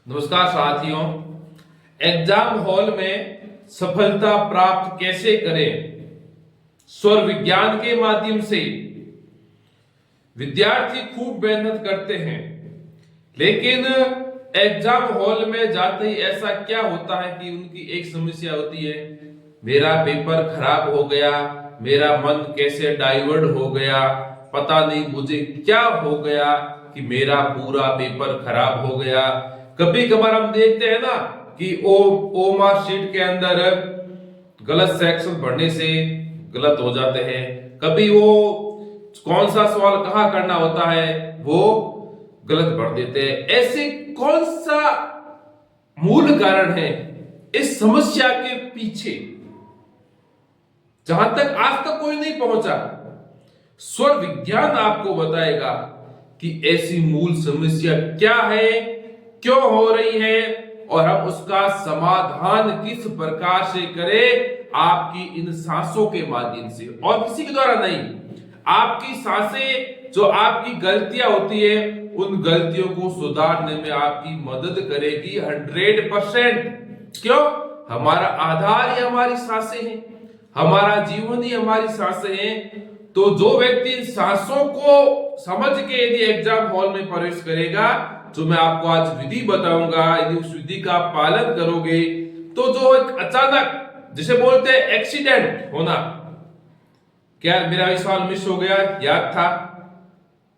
नमस्कार साथियों। Exam hall में सफलता प्राप्त कैसे करें? स्वर विज्ञान के माध्यम से विद्यार्थी खूब मेहनत करते हैं, लेकिन एग्जाम हॉल में जाते ही ऐसा क्या होता है कि उनकी एक समस्या होती है, मेरा पेपर खराब हो गया, मेरा मन कैसे डाइवर्ट हो गया, पता नहीं मुझे क्या हो गया कि मेरा पूरा पेपर खराब हो गया। कभी कभार हम देखते हैं ना कि ओ मार्क शीट के अंदर गलत सेक्शन भरने से गलत हो जाते हैं। कभी वो कौन सा सवाल कहाँ करना होता है वो गलत भर देते हैं। ऐसे कौन सा मूल कारण है इस समस्या के पीछे, जहां तक आज तक कोई नहीं पहुंचा? स्वर विज्ञान आपको बताएगा कि ऐसी मूल समस्या क्या है, क्यों हो रही है और हम उसका समाधान किस प्रकार से करें। आपकी इन सांसों के माध्यम से और किसी के द्वारा नहीं। आपकी सांसें जो आपकी गलतियां होती है उन गलतियों को सुधारने में आपकी मदद करेगी 100%। क्यों? हमारा आधार ही हमारी सांसें हैं, हमारा जीवन ही हमारी सांसें हैं। तो जो व्यक्ति इन सांसों को समझ के यदि एग्जाम हॉल में प्रवेश करेगा, जो मैं आपको आज विधि बताऊंगा, यदि उस विधि का पालन करोगे तो जो एक अचानक जिसे बोलते हैं एक्सीडेंट होना, क्या मेरा सवाल मिस हो गया, याद था,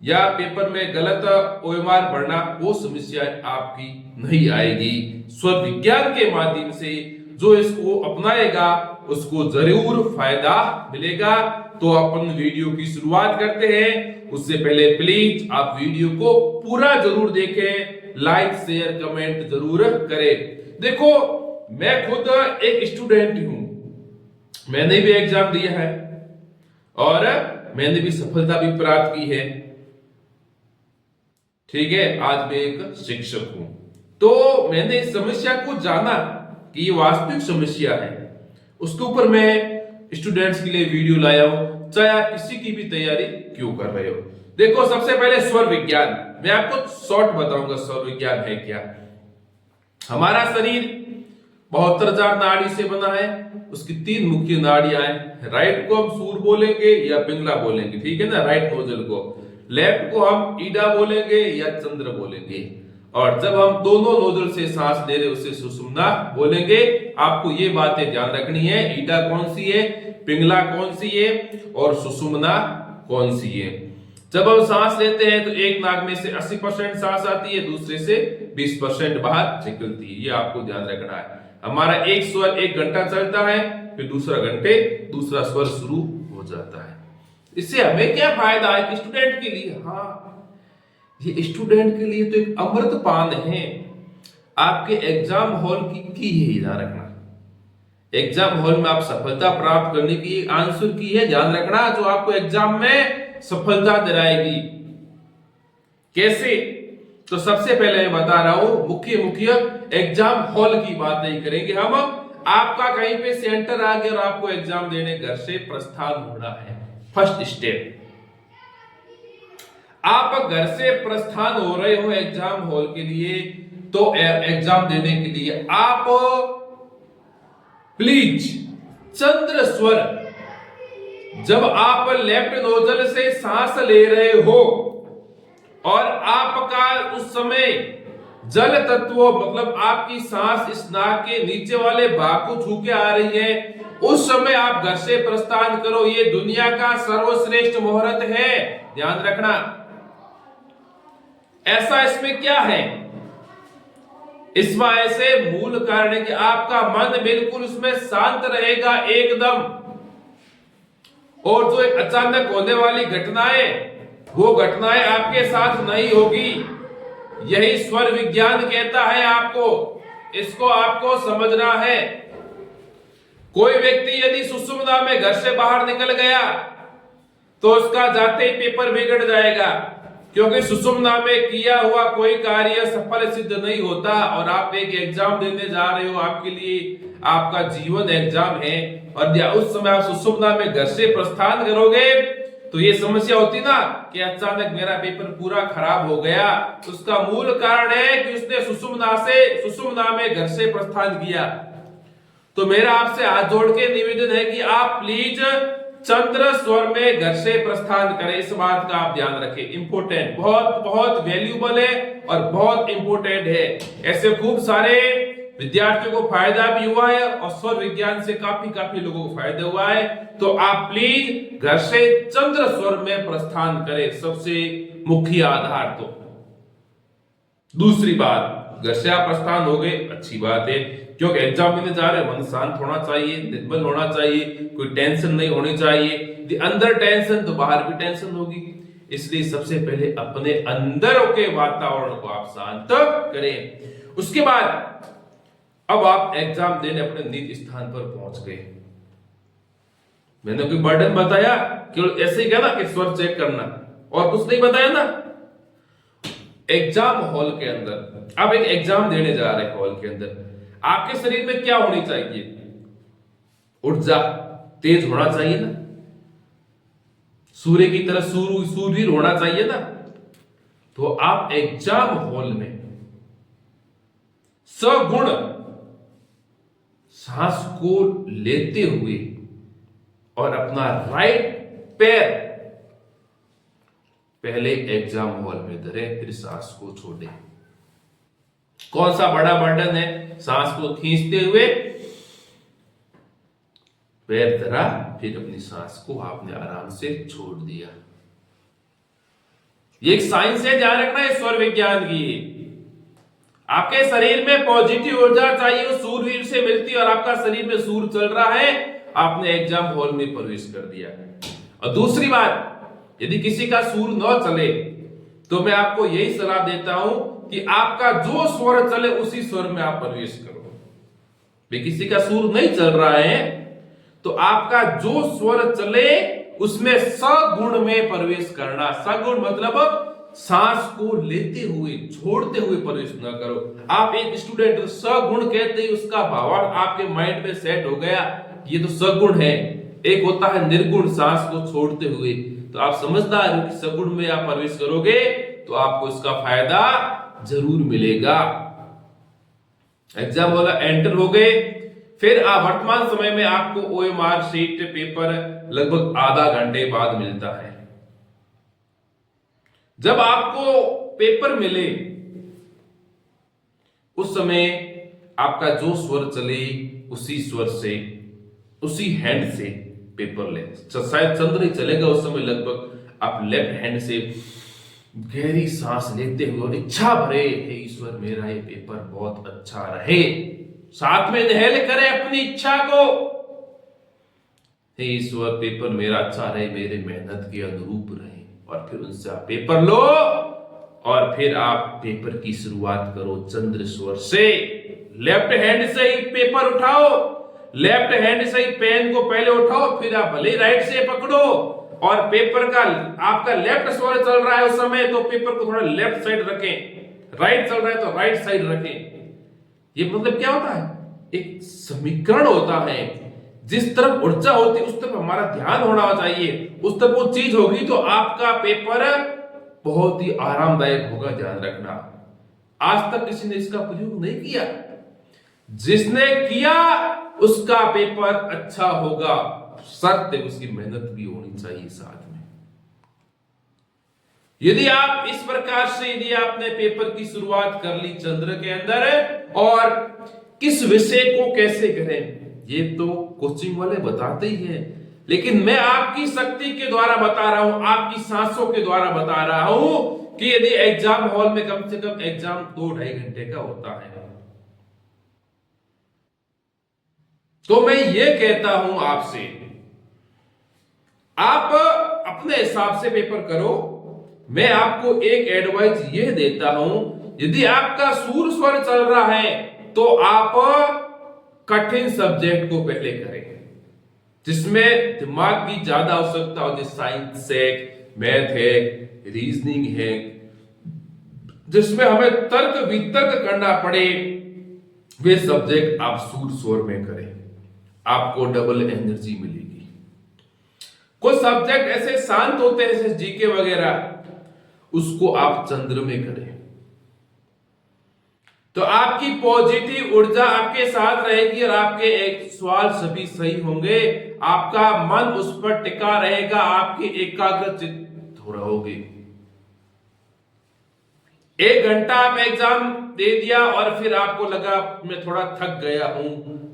या पेपर में गलत ओएमआर भरना, वो समस्या आपकी नहीं आएगी। स्वर विज्ञान के माध्यम से जो इसको अपनाएगा उसको जरूर फायदा मिलेगा। तो अपन वीडियो की शुरुआत करते हैं। उससे पहले प्लीज आप वीडियो को पूरा जरूर देखें, लाइक शेयर कमेंट जरूर करें। देखो, मैं खुद एक स्टूडेंट हूं, मैंने भी एग्जाम दिया है और मैंने भी सफलता भी प्राप्त की है। ठीक है, आज मैं एक शिक्षक हूं, तो मैंने इस समस्या को जाना कि ये वास्तविक समस्या है। उसके ऊपर मैं स्टूडेंट्स के लिए वीडियो लाया हूं, चाहे आप किसी की भी तैयारी क्यों कर रहे हो। देखो, सबसे पहले स्वर विज्ञान मैं आपको शॉर्ट बताऊंगा। स्वर विज्ञान है क्या? हमारा शरीर 72,000 नाड़ी से बना है। उसकी 3 मुख्य नाड़ियां हैं। राइट को हम सूर बोलेंगे या पिंगला बोलेंगे, ठीक है ना, राइट नोजल को। लेफ्ट को हम ईडा बोलेंगे या चंद्र बोलेंगे। और जब हम दोनों नोजल से सांस ले रहे उसे सुषुम्ना बोलेंगे। आपको ये बातें ध्यान रखनी है, ईडा कौन सी है, पिंगला कौन सी है और सुषुम्ना कौन सी है। जब हम सांस लेते हैं तो एक नाक में से 80% सांस आती है, दूसरे से 20% बाहर निकलती है। ये आपको ध्यान रखना है। हमारा एक स्वर 1 घंटा चलता है, फिर दूसरा घंटे दूसरा स्वर शुरू हो जाता है। इससे हमें क्या फायदा है स्टूडेंट के लिए? हाँ, ये स्टूडेंट के लिए तो एक अमृत पान है। आपके एग्जाम हॉल की है, ध्यान रखना। एग्जाम हॉल में आप सफलता प्राप्त करने की आंसर की है, ध्यान रखना, जो आपको एग्जाम में सफलता दिलाएगी। कैसे? तो सबसे पहले मैं बता रहा हूं, मुख्य एग्जाम हॉल की बात नहीं करेंगे हम। आपका कहीं पे सेंटर आ गया और आपको एग्जाम देने घर से प्रस्थान होना है। फर्स्ट स्टेप, आप घर से प्रस्थान हो रहे हो एग्जाम हॉल के लिए, तो एग्जाम देने के लिए आप प्लीज चंद्र स्वर, जब आप लेफ्ट नोजल से सांस ले रहे हो और आपका उस समय जल तत्व मतलब आपकी सांस इस नाक के नीचे वाले भाग को छू के आ रही है, उस समय आप घर से प्रस्थान करो। ये दुनिया का सर्वश्रेष्ठ मुहूर्त है, ध्यान रखना। ऐसा इसमें क्या है? इसमें ऐसे मूल कारण है कि आपका मन बिल्कुल उसमें शांत रहेगा एकदम, और जो एक अचानक होने वाली घटनाएं, वो घटनाएं आपके साथ नहीं होगी। यही स्वर विज्ञान कहता है आपको, इसको आपको समझना है। कोई व्यक्ति यदि सुषुम्ना में घर से बाहर निकल गया तो उसका जाते ही पेपर बिगड़ जाएगा, क्योंकि सुषुम्ना में किया हुआ कोई कार्य सफल सिद्ध नहीं होता। और आप एक एग्जाम देने जा रहे हो, आपके लिए आपका जीवन एग्जाम है, और उस समय आप सुषुम्ना में घर से प्रस्थान करोगे तो ये समस्या होती ना कि अचानक मेरा पेपर पूरा खराब हो गया, उसका मूल कारण है कि उसने सुषुम्ना में घर से प्रस्थान किया। तो मेरा आपसे हाथ जोड़ के निवेदन है कि आप प्लीज चंद्र स्वर में घर से प्रस्थान करें। इस बात का आप ध्यान रखें, इंपॉर्टेंट, बहुत बहुत वैल्यूबल है और बहुत इंपॉर्टेंट है। ऐसे खूब सारे विद्यार्थियों को फायदा भी हुआ है और स्वर विज्ञान से काफी लोगों को फायदा हुआ है। तो आप प्लीज घर से चंद्र स्वर में प्रस्थान करें, सबसे मुख्य आधार। तो दूसरी बात, घर से आप प्रस्थान हो गए, अच्छी बात है, क्योंकि एग्जाम देने जा रहे हैं, मन शांत होना चाहिए, निर्मल होना चाहिए, कोई टेंशन नहीं होनी चाहिए। अंदर टेंशन तो बाहर भी टेंशन होगी, इसलिए सबसे पहले अपने अंदर के वातावरण को आप शांत करें। उसके बाद अब आप एग्जाम देने अपने निज स्थान पर पहुंच गए। मैंने कोई बर्डन बताया, केवल ऐसे ही कहना कि स्वर चेक करना, और कुछ नहीं बताया ना। एग्जाम हॉल के अंदर आप एक एग्जाम देने जा रहे हैं, हॉल के अंदर आपके शरीर में क्या होनी चाहिए? ऊर्जा तेज होना चाहिए ना, सूर्य की तरह सूरवीर होना चाहिए ना। तो आप एग्जाम हॉल में सगुण सांस को लेते हुए और अपना राइट पैर पहले एग्जाम हॉल में धरें, फिर सांस को छोड़ें। कौन सा बड़ा बर्डन है? सांस को खींचते हुए पैर धरा, फिर अपनी सांस को आपने आराम से छोड़ दिया। ये एक साइंस है, ध्यान रखना है, स्वर विज्ञान की। आपके शरीर में पॉजिटिव ऊर्जा चाहिए, वो सूरवीर से मिलती है, और आपका शरीर में सूर चल रहा है, आपने एग्जाम हॉल में प्रवेश कर दिया। और दूसरी बात, यदि किसी का सूर न चले तो मैं आपको यही सलाह देता हूं कि आपका जो स्वर चले उसी स्वर में आप प्रवेश करो। भाई किसी का सूर नहीं चल रहा है तो आपका जो स्वर चले उसमें सगुण में प्रवेश करना। सगुण मतलब सांस को लेते हुए छोड़ते हुए प्रवेश न करो। आप एक स्टूडेंट सगुण कहते ही उसका भावार्थ आपके माइंड में सेट हो गया, ये तो सगुण है। एक होता है निर्गुण, सांस को छोड़ते हुए। तो आप समझदार हो कि सगुण में आप प्रवेश करोगे तो आपको इसका फायदा जरूर मिलेगा। एग्जाम वाला एंटर हो गए, फिर वर्तमान समय में आपको ओएमआर शीट पेपर लगभग आधा घंटे बाद मिलता है। जब आपको पेपर मिले उस समय आपका जो स्वर चले उसी स्वर से, उसी हैंड से पेपर ले। शायद चंद्र ही चलेगा उस समय, लगभग आप लेफ्ट हैंड से गहरी सांस लेते हुए और इच्छा भरे, हे ईश्वर मेरा ये पेपर बहुत अच्छा रहे, साथ में इनहेल करें अपनी इच्छा को, हे ईश्वर पेपर मेरा अच्छा रहे, मेरे मेहनत के अनुरूप रहे। और फिर उनसे आप पेपर लो और फिर आप पेपर की शुरुआत करो चंद्र स्वर से। लेफ्ट हैंड से ही पेपर उठाओ, लेफ्ट हैंड से ही पेन को पहले उठाओ, फिर आप भले राइट से पकड़ो, और पेपर का आपका लेफ्ट स्वर चल रहा है उस समय तो पेपर को थोड़ा लेफ्ट साइड रखें, राइट चल रहा है तो राइट साइड रखें। ये मतलब क्या होता है? एक समीकरण होता है, जिस तरफ ऊर्जा होती है उस तरफ हमारा ध्यान होना चाहिए, उस तरफ वो चीज होगी तो आपका पेपर बहुत ही आरामदायक होगा। ध्यान रखना, आज तक किसी ने इसका प्रयोग नहीं किया, जिसने किया उसका पेपर अच्छा होगा, शर्त है उसकी मेहनत भी होनी चाहिए साथ में। यदि आप इस प्रकार से, यदि आपने पेपर की शुरुआत कर ली चंद्र के अंदर, और किस विषय को कैसे करें ये तो कोचिंग वाले बताते ही हैं, लेकिन मैं आपकी शक्ति के द्वारा बता रहा हूं, आपकी सांसों के द्वारा बता रहा हूं कि यदि एग्जाम हॉल में कम से कम एग्जाम 2-2.5 घंटे का होता है, तो मैं ये कहता हूं आपसे, आप अपने हिसाब से पेपर करो। मैं आपको एक एडवाइस ये देता हूं, यदि आपका सूर स्वर चल रहा है तो आप कठिन सब्जेक्ट को पहले करें, जिसमें दिमाग की ज्यादा आवश्यकता होती है, साइंस है, मैथ है, रीजनिंग है, जिसमें हमें तर्क वितर्क करना पड़े, वे सब्जेक्ट आप सूर स्वर में करें, आपको डबल एनर्जी मिलेगी। कुछ सब्जेक्ट ऐसे शांत होते हैं जैसे जीके वगैरह, उसको आप चंद्र में करें तो आपकी पॉजिटिव ऊर्जा आपके साथ रहेगी और आपके एक सवाल सभी सही होंगे, आपका मन उस पर टिका रहेगा, आपकी एकाग्रचित्त हो रहोगे। 1 घंटा आप एग्जाम दे दिया और फिर आपको लगा मैं थोड़ा थक गया हूं,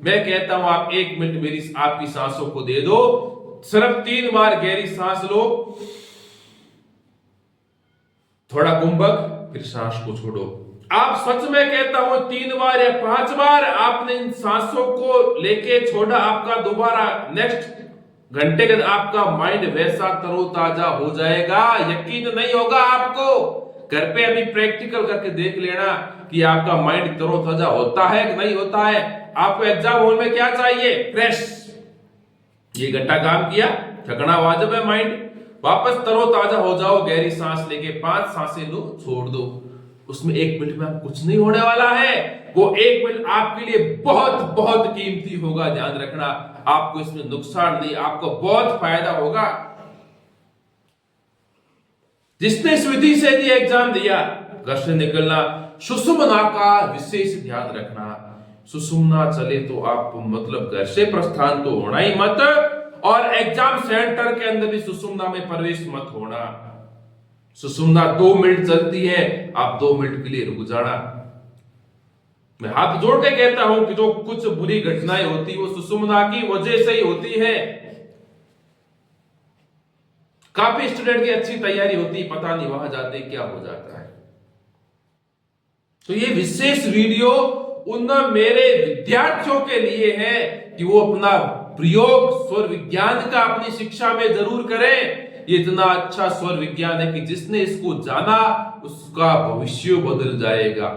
मैं कहता हूं आप 1 मिनट मेरी आपकी सांसों को दे दो, सिर्फ 3 बार गहरी सांस लो, थोड़ा कुंभक, फिर सांस को छोड़ो। आप सच में कहता हूं 3 बार या 5 बार आपने इन सांसों को लेके छोड़ा, आपका दोबारा नेक्स्ट घंटे के आपका माइंड वैसा तरोताजा हो जाएगा, यकीन नहीं होगा आपको। घर पे अभी प्रैक्टिकल करके देख लेना कि आपका माइंड तरोताजा होता है कि नहीं होता है। आपको एग्जाम हॉल में क्या चाहिए? फ्रेश। ये घंटा काम किया, थकना वाजिब है, माइंड वापस तरोताजा हो जाओ, गहरी सांस लेके 5 सांसें लो, छोड़ दो। उसमें 1 मिनट में कुछ नहीं होने वाला है, वो 1 मिनट आपके लिए बहुत बहुत कीमती होगा, ध्यान रखना। आपको इसमें नुकसान नहीं, आपको बहुत फायदा होगा। जिसने इस विधि से भी एग्जाम दिया, घर से निकलना सुषुम्ना का विशेष ध्यान रखना। सुषुम्ना चले तो आप मतलब घर से प्रस्थान तो होना ही मत, और एग्जाम सेंटर के अंदर भी सुषुम्ना में प्रवेश मत होना। सुषुम्ना 2 मिनट चलती है, आप 2 मिनट के लिए रुक जाना। मैं हाथ जोड़ के कहता हूं कि जो कुछ बुरी घटनाएं होती वो सुषुम्ना की वजह से ही होती है। काफी स्टूडेंट की अच्छी तैयारी होती, पता नहीं वहां जाते क्या हो जाता है। तो ये विशेष वीडियो उन मेरे विद्यार्थियों के लिए है कि वो अपना प्रयोग स्वर विज्ञान का अपनी शिक्षा में जरूर करें। ये इतना अच्छा स्वर विज्ञान है कि जिसने इसको जाना उसका भविष्य बदल जाएगा।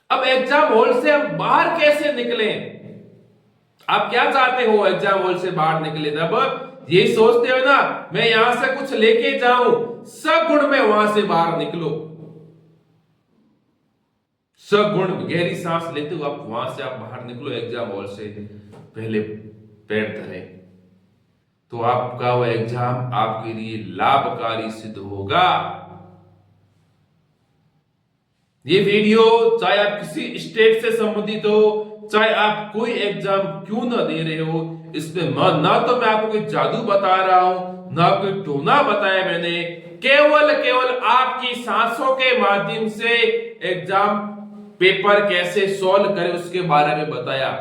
अब एग्जाम हॉल से हम बाहर कैसे निकलें? आप क्या चाहते हो एग्जाम हॉल से बाहर निकले तब? ये सोचते हो ना मैं यहां से कुछ लेके जाऊं, सगुण में वहां से बाहर निकलो। सगुण गहरी सांस लेते हो आप, वहां से आप बाहर निकलो एग्जाम हॉल से, पहले पैर धरे तो आपका वो एग्जाम आपके लिए लाभकारी सिद्ध होगा। ये वीडियो चाहे आप किसी स्टेट से संबंधित हो, चाहे आप कोई एग्जाम क्यों ना दे रहे हो, इसमें ना तो मैं आपको कोई जादू बता रहा हूं, ना कोई टोना बताया मैंने, केवल आपकी सांसों के माध्यम से एग्जाम पेपर कैसे सॉल्व करें उसके बारे में बताया।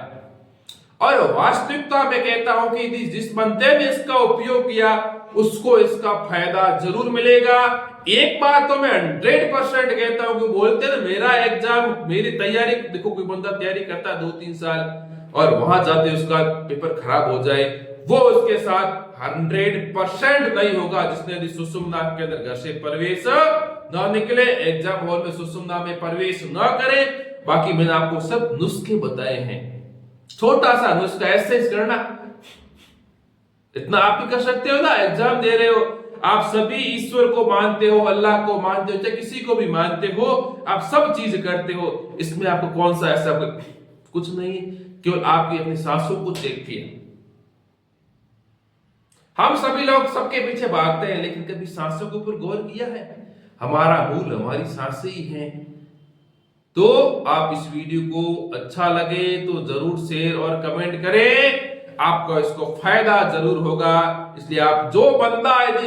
और वास्तविकता में कहता हूं कि जिस बंदे ने इसका उपयोग किया उसको इसका फायदा जरूर मिलेगा। एक बात तो मैं 100% कहता हूं कि बोलते ना मेरा एग्जाम मेरी तैयारी, देखो कोई बंदा तैयारी करता है 2-3 साल और वहां जाते उसका पेपर खराब हो जाए, वो उसके साथ 100% नहीं होगा जिसने यदि सुषुम्ना के अंदर घर से प्रवेश न निकले, एग्जाम हॉल में सुषुम्ना में प्रवेश न करे। बाकी मैंने आपको सब नुस्खे बताए हैं, छोटा सा नुस्खा ऐसे करना, इतना आप भी कर सकते हो ना। एग्जाम दे रहे हो, आप सभी ईश्वर को मानते हो, अल्लाह को मानते हो, चाहे किसी को भी मानते हो, आप सब चीज करते हो, इसमें आपको कौन सा ऐसा कुछ नहीं, केवल आपकी अपनी सांसों को चेक किया। हम सभी लोग सबके पीछे भागते हैं, लेकिन कभी सांसों के ऊपर गौर किया है? हमारा मूल हमारी सांसें ही हैं। तो आप इस वीडियो को अच्छा लगे तो जरूर शेयर और कमेंट करें, आपको इसको फायदा जरूर होगा। इसलिए आप जो बंदा यदि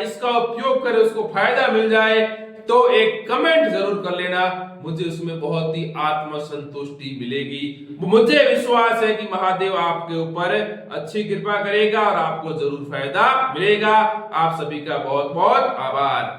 इसका उपयोग करे उसको फायदा मिल जाए तो एक कमेंट जरूर कर लेना, मुझे उसमें बहुत ही आत्मसंतुष्टि मिलेगी। मुझे विश्वास है कि महादेव आपके ऊपर अच्छी कृपा करेगा और आपको जरूर फायदा मिलेगा। आप सभी का बहुत बहुत आभार।